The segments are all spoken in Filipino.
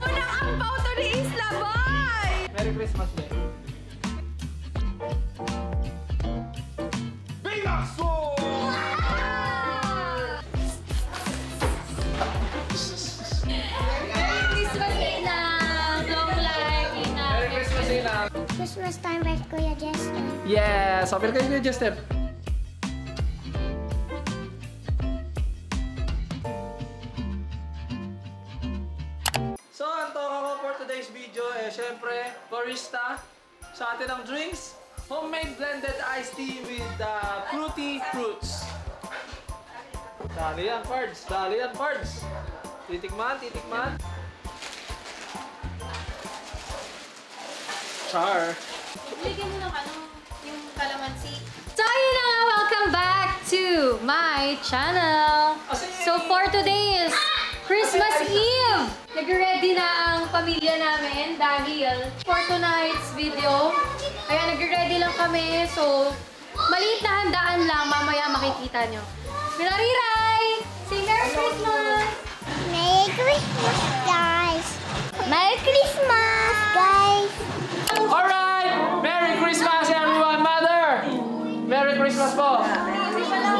Nakampaw to ni Isla, boy! Merry Christmas, Day. Bingakso! Christmas time with Kuya Jester. Yes! Sabi kayo Kuya Jester. So, ang toka ko for today's video syempre, barista sa atin ng drinks. Homemade blended iced tea with fruity fruits. Dali yan, Pards. Dali yan, Pards. Titikman, titikman. Char. Bigyan mo ng yung kalamansi. So, yun na nga, welcome back to my channel. So, for today's Christmas Eve, nag-ready na ang pamilya namin dahil for tonight's video, kaya nag-ready lang kami. So, maliit na handaan lang, mamaya makikita nyo. Minariray! Say Merry Christmas! Merry Christmas, guys! Merry Christmas, guys! Alright! Merry Christmas, everyone! Mother! Merry Christmas po!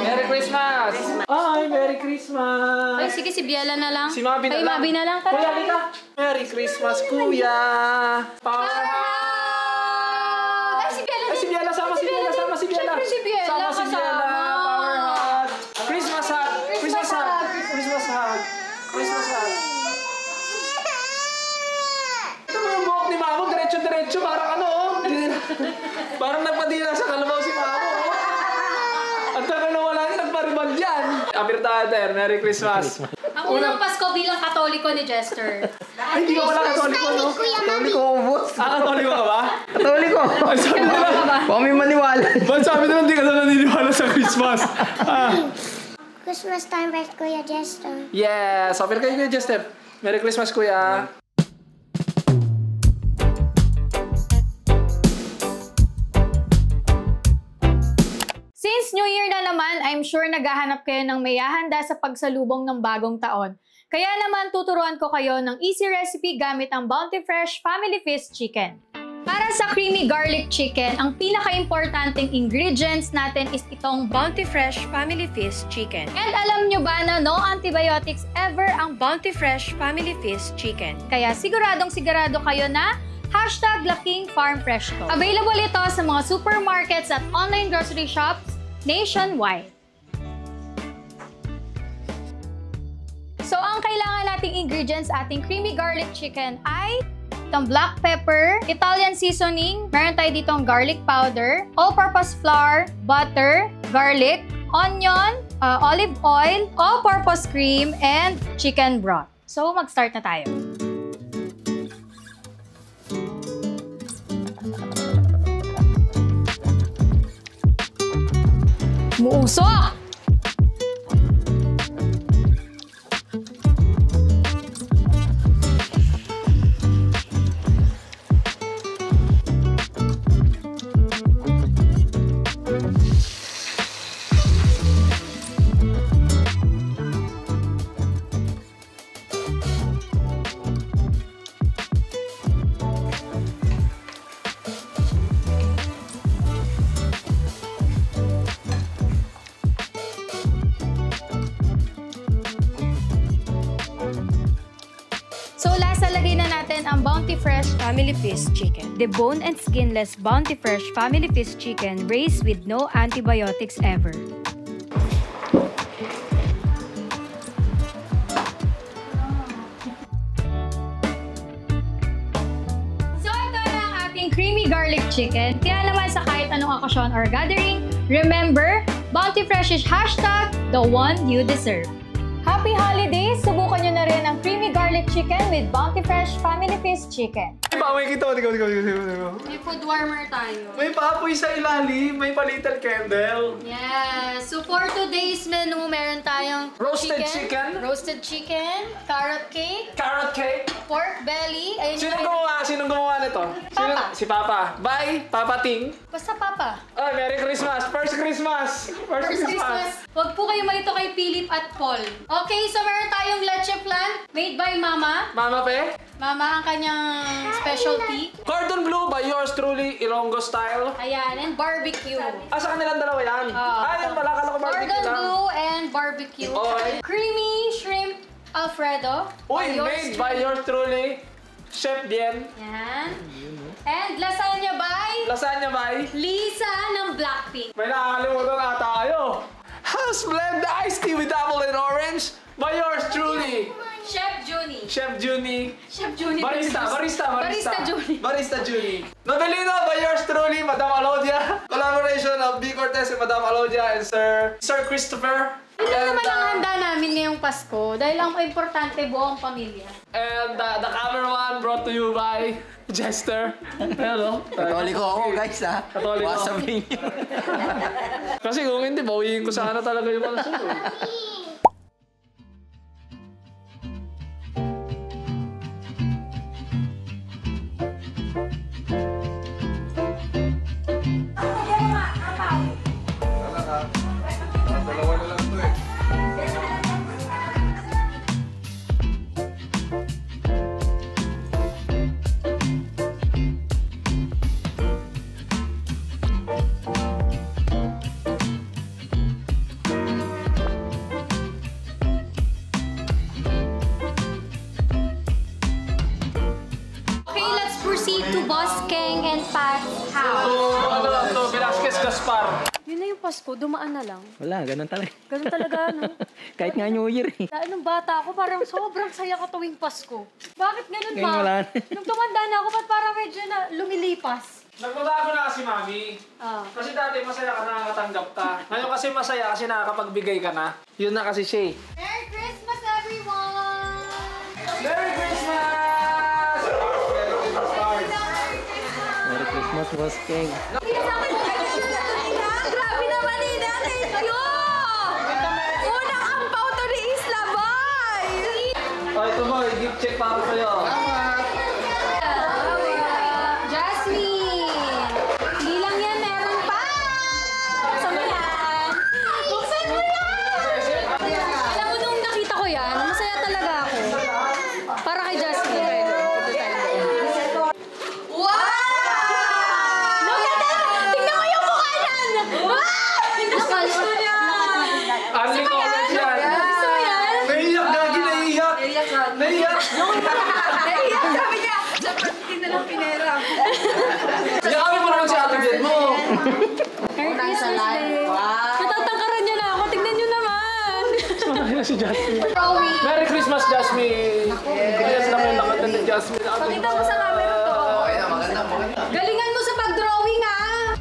Merry Christmas! Ay, Merry Christmas! Ay, sige, si Biela na lang. Si Mabi na Ay, lang. Mabi na lang. Tara. Kuya, halika! Merry Christmas, Kuya! Powerhouse! Ay, si Biela. Ay, si Biela! Sama si Biela! Sama si Biela! Siyempre si Biela. Sama si Biela! Powerhouse! Christmas hug! Christmas hug! Christmas hug! Christmas hug! Ito mo yung buhok ni Mamo, diretso-diretso, parang ano, oh. Parang nagpadila sa kalabaw si Mamo, oh. Ang tagal na wala niya, nagparibag dyan. Abirtader, Merry Christmas. Ang unang Pasko bilang Katoliko ni Jester. Ay, hindi ka wala katoliko, no? Katoliko ko, boss. Katoliko ka ba? Katoliko. Ay, sabi na. Baka may maniwala. Ba't sabi na hindi ka na naniniwala sa Christmas? Christmas time with Kuya Jester. Yes! Sabi kayo Kuya Jester. Merry Christmas, Kuya. Since New Year na naman, I'm sure naghahanap kayo ng may hahanda sa pagsalubong ng bagong taon. Kaya naman tuturuan ko kayo ng easy recipe gamit ang Bounty Fresh Family Feast Chicken. Para sa creamy garlic chicken, ang pinaka-importanting ingredients natin is itong Bounty Fresh Family Feast Chicken. And alam nyo ba na no antibiotics ever ang Bounty Fresh Family Feast Chicken? Kaya siguradong-sigurado kayo na #LakingFarmFresh to. Available ito sa mga supermarkets at online grocery shops nationwide. So, ang kailangan nating ingredients ating creamy garlic chicken ay itong black pepper, Italian seasoning, meron tayo ditong garlic powder, all-purpose flour, butter, garlic, onion, olive oil, all-purpose cream, and chicken broth. So, mag-start na tayo. Muusok! So, last lagay na natin ang Bounty Fresh Family Feast Chicken. The bone and skinless Bounty Fresh Family Feast Chicken raised with no antibiotics ever. So, ito na ang ating creamy garlic chicken. Kaya naman sa kahit anong okasyon or gathering, remember, Bounty Fresh is #the one you deserve. Happy holidays! Subukan nyo na rin ang creamy garlic chicken with Bounty Fresh Family Feast Chicken. May paamoy kita. Tigaw. May food warmer tayo. May paapoy sa ilalim. May pa-little candle. Yes! So for today's menu, meron tayong Roasted chicken. roasted chicken, carrot cake, Carrot cake. pork belly, ayun Sinong yung gumawa? Sinong gumawa nito? Papa. Si Papa. Bye, Papa Ting. Basta Papa. Ay, Merry Christmas! First Christmas! First Christmas! Huwag po kayo malito kay Philip at Paul. Okay, so meron tayong leche flan made by Mama. Mama Pe? Mama ang kanyang specialty. Cordon Bleu by yours truly, Ilonggo style. Ayan, and barbecue. Sa kanilang dalawa yan. Ayun pala, kala ko barbecue Cordon lang. bleu and barbecue. Okay. Creamy shrimp Alfredo. Uy, Yours made by yours truly, Chef Dien. Yan. And lasagna by Lasagna by? Lisa ng Blackpink. May nakakalimutan ata kayo. House Blend Iced Tea with apple and orange by yours truly, Chef Juni. Chef Juni. Chef Juni. Barista Juni. Barista Juni. Novelino by yours truly, Madam Alodia. Collaboration of B. Cortez and Madam Alodia and Sir Christopher. Ito naman ang handa namin ngayong Pasko dahil ang importante buong pamilya. And the cameraman brought to you by Jester. Hello. Katoliko ako guys ha. Katoliko. Wasabi niyo. Kasi kung hindi, bawiin ko sana talaga yung mga sulo. Dalawa na lang to eh. Okay, let's proceed to Boss Keng and Pat's house. Ano lang to? Velasquez Gaspar. Yun na yung Pasko, dumaan na lang. Wala, ganun talaga. Ganun talaga, no? Kahit nga New Year eh. Dahil nung bata ako, parang sobrang saya ko tuwing Pasko. Bakit ganun ba? Ngayon wala na. Nung tumanda na ako, ba't parang medyo na lumilipas? Nagbabago na kasi, Mami. Kasi dati masaya ka, nakakatanggap ka. Ngayon kasi masaya kasi nakakapagbigay ka na. Yun na kasi siya eh. Merry Christmas, everyone! Merry Christmas! Merry Christmas! Merry Christmas, Boss King. Grabe naman eh, natin kayo! Unang ampaw to ni Isla, boy! Oh, ito boy, gift check para sa'yo. Jasmine! Hindi lang yan, meron pa! Buksan mo yan! Buksan mo yan! Alam mo, nung nakita ko yan, masaya talaga ako. Para kay Jasmine. Wow! Tingnan mo yung mukha niyan! Gusto niya! Only comments yan. Gusto mo yan? Naiiyak, Gagi, naiiyak. Naiiyak. Naiiyak, sabi niya. Dapat hindi na lang pinera. Yakapin mo naman si Ate Jen mo. Merry Christmas Day! Natatangkaran niya na ako, tignan niyo naman! Si Jasmine. Merry Christmas, Jasmine. Ayos lang yung lakad ni Jasmine. Pakita mo sa camera to. Galingan mo sa pag-drawing, ah!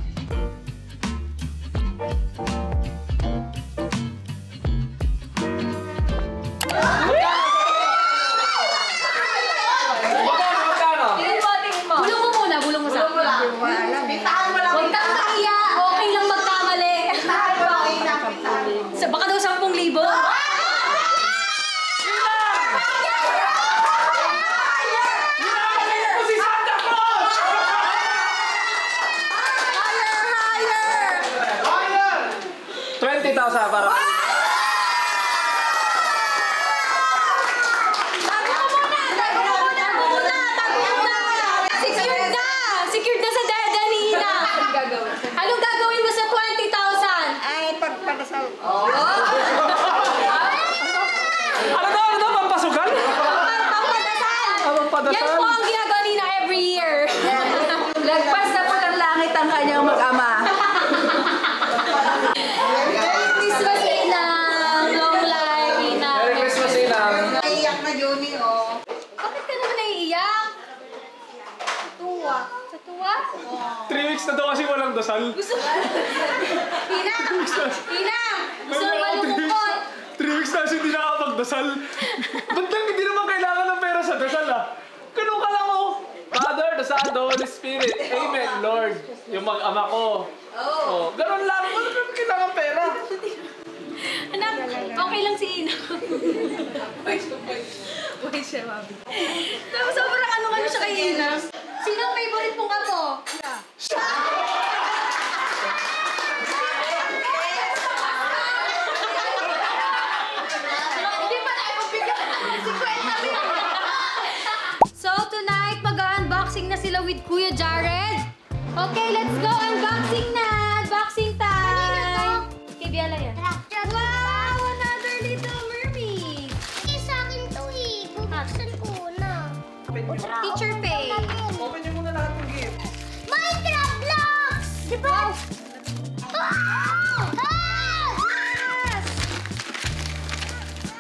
Magkano? Tingin mo. Bulong mo muna, bulong mo sa akin. Huwag kang kaya, okay lang magkamali. Baka daw 10,000. Si Santa Claus! Higher! 20,000 para. Secured na! Secured na sa dada ni Ina. Anong gagawin mo sa 20,000? Ay, pagpapasal. Ano daw? Pampasukan? Pampadasan? Yan po ang ginagawa ni Ina every year. Lagpas na po ng langit ang kanyang mag-ama. Christmas, Ina. Long life, Ina. Merry Christmas, Inang. Naiyak na Juni, oh. Bakit ka naman naiiyak? Tuwa. Sa tuwa? 3 weeks na daw kasi walang dasal. Ina! Ina! Gusto mo malungkot? 3 weeks na kasi hindi nakakapagdasal. Ba't lang hindi naman kailangan ng pera sa dasal ah? Ganun ka lang oh. Father, the Son, the Holy Spirit. Amen, Lord. Yung mag-ama ko. Oh. Ganun lang. Ba't lang kailangan pera? Anak, okay lang si Ina. Wait siya, mami. Tapos sobrang ano siya kay Ina. Sino ang favorite mong apo? Hindi pa tayo magbigyan ng 50 mil. So tonight, mag-unboxing na sila with Kuya Jared. Okay, let's go! Unboxing na! Unboxing time! Kay Biala yan. Wow! Another Little Mermaid! Sa akin to eh. Bubuksan ko na. Teacher Pay! Open nyo muna lahat ng gift. Minecraft blocks! Diba?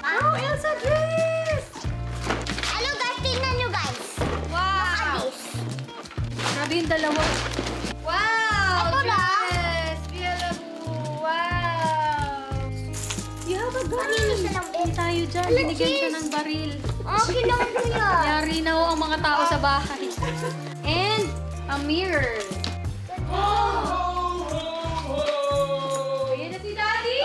Oh, Elsa dress! Ano guys, tingnan nyo guys. Wow! Grabe yung dalawa. Wow! Ako na. Dress! Biala mo! Wow! You have a gun! Malinis na lang din. Tayo dyan. Alam, Binigyan siya sis. ng baril. Okay lang kuya. Yari na ho ang mga tao sa bahay. And a mirror. Ayan na si Daddy!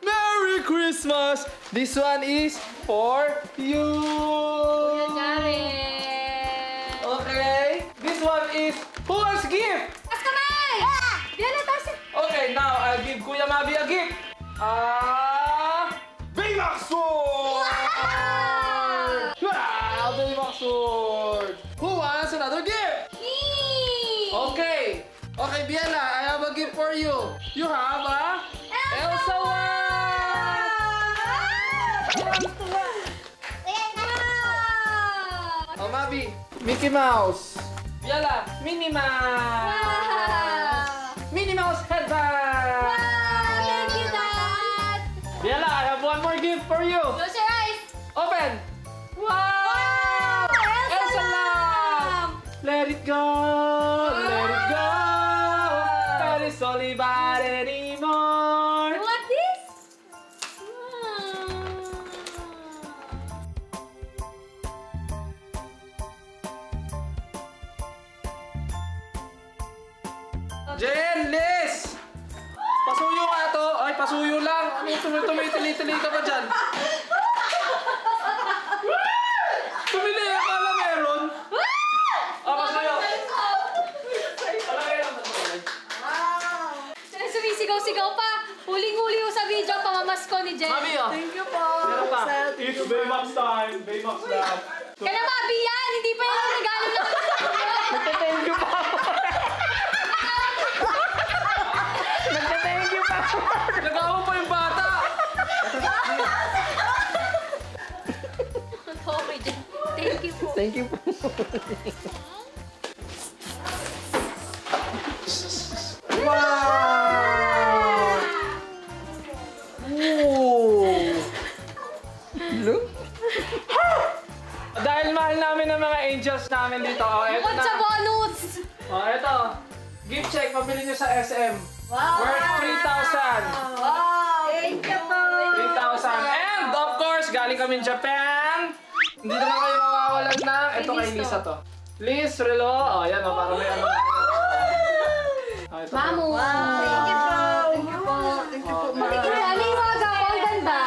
Merry Christmas! This one is for you! Kuya Jared! Okay. This one is who wants gift? Taas kamay! Biala, taas yan. Okay, now I'll give Kuya Mabi a gift. Baymax Sword! Wow, Baymax Sword! Who wants another gift? Me! Okay. Okay, Biela, I have a gift for you. You have a Elsa one! Wow! Oh, Mabi, Mickey Mouse. Biela, Minnie Mouse. Wow! Minnie Mouse headband. Thank you, Dad! Biela, I have one more gift for you. Close your eyes! Open. Wow! Elsa lamp. Let it go. Let it go. Let it slowly bad anymore. You want this? Jen, Liz! Pasuyo nga to. Ay, pasuyo lang. Ano yung tumitili-tili ka pa dyan? Tumili, akala meron. Pasuyo. Sumisigaw-sigaw pa. Huling-huli ko sa video, pamamas ko ni Jen. Mami, oh. Thank you po. Meron pa. It's Baymax time. Baymax lab. Kaya Mabi yan! Hindi pa yung regalo na Nagte-thank you pa ako. Nagte-thank you pa ako. Nagawa pa yung bata. Okay, Jen. Thank you po. Thank you po. Wow! Ooh! Look. Dahil mahal namin ng mga angels namin dito. Oh, eto Bukod na. sa bonus! Oh, eto. Gift check, pabili nyo sa SM. Wow! Worth 3,000. Wow! Thank you po! 3,000. And of course, galing kami Japan. Hindi naman kayo mawawalan ng... Ito kay Lisa to. Liz, Relo. Oh, yan. Oh, para may ano. Oh, ito. Mamu! Thank you po. Thank you po. Thank you po, ma. Ano yung mga gawang ganda?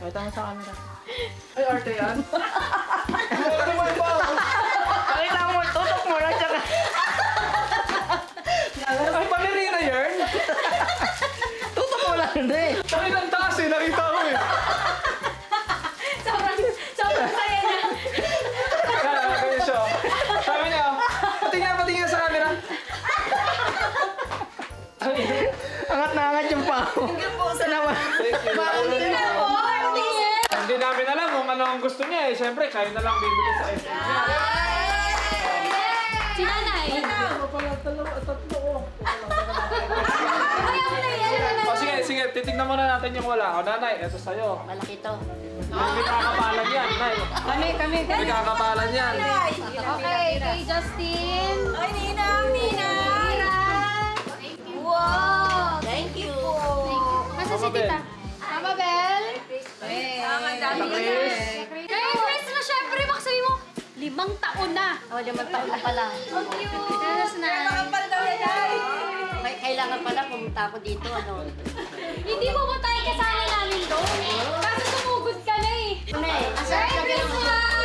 Pakita mo sa camera. Ay, arte yan. Ano mo iba? Pakita mo, tutok mo lang siya. Ay, balerina yarn. Tutok mo lang, hindi. Sabi ng taas eh, nakita ko eh. Sobrang saya niya. Kaya, kaya siya. Sabi niya, patingin sa camera. Angat na angat yung pao. Thank you po sa Hindi namin alam kung ano ang gusto niya eh. Siyempre, kayo na lang bibili sa SM niya. Si Nanay! O sige, titignan muna natin yung wala. O nanay, eto sa'yo. Malaki to. May kakapalan yan, nay. Kami. May kakapalan yan. Okay, kay Justin. Ay, Ninang! Wow! Thank you. Nasa si Tita? Mama Bell? Merry Christmas! Siyempre, baka sabi mo, 5 taon na. Oh, 5 taon na pala. Ang cute. Yes, na. Kailangan pala pumunta ako dito, ano? Hindi mo ba tayo kasama namin doon? Kaso sumugod ka na eh. Ano eh? Merry Christmas!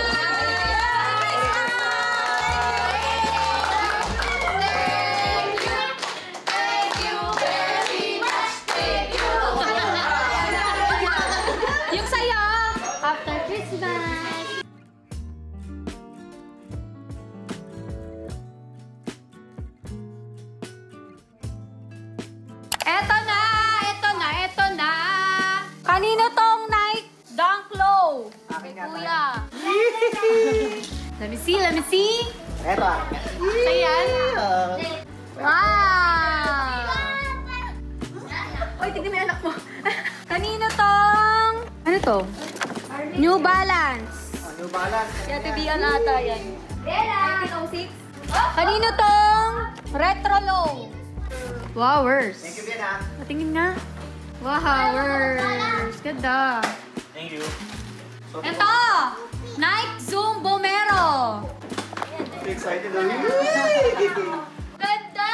Kay Kuya. Let me see, let me see. Eto ah. Ito yan. Wow! Uy, tignan mo yung anak mo. Kanino tong? Ano to? New Balance. New Balance. Kaya tibihan ata yan. 1906. Kanino tong? Retro Low. Wowers. Thank you, Ben ah. Patingin nga. Wowers. Ganda. Thank you. Ito! Nike Zoom Bomero. Excited na rin. Ganda!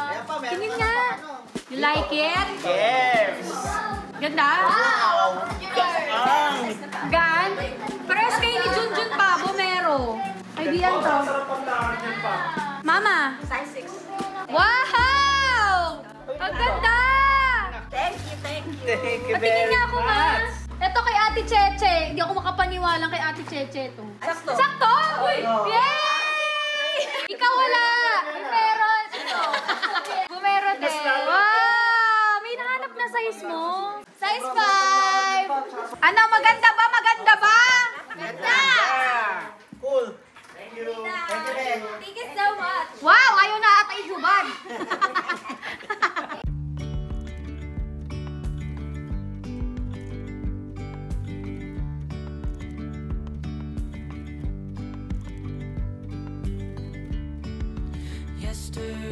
Ayan pa, meron Tingin pa nga. ano. You like it? Yes! Ganda? Wow! Ang! Gan? Pares kayo ni Junjun pa, Bomero. Kaibigan to. Mama. Size 6. Wow! Ang ganda! Thank you, thank you. Thank you Patingin very nga ako, ma. much. Ito kay Ate Cheche. Hindi ako makapaniwala kay Ate Cheche to. Sakto. Sakto? Yay! Ikaw wala. Meron. Ito. Meron din. Wow! May nahanap na size mo. Size 5. Ano, maganda ba? Maganda ba? Maganda! Cool. Thank you. Thank you, Ben. Thank you so much. Wow! Ayaw na ata ihubad. Yesterday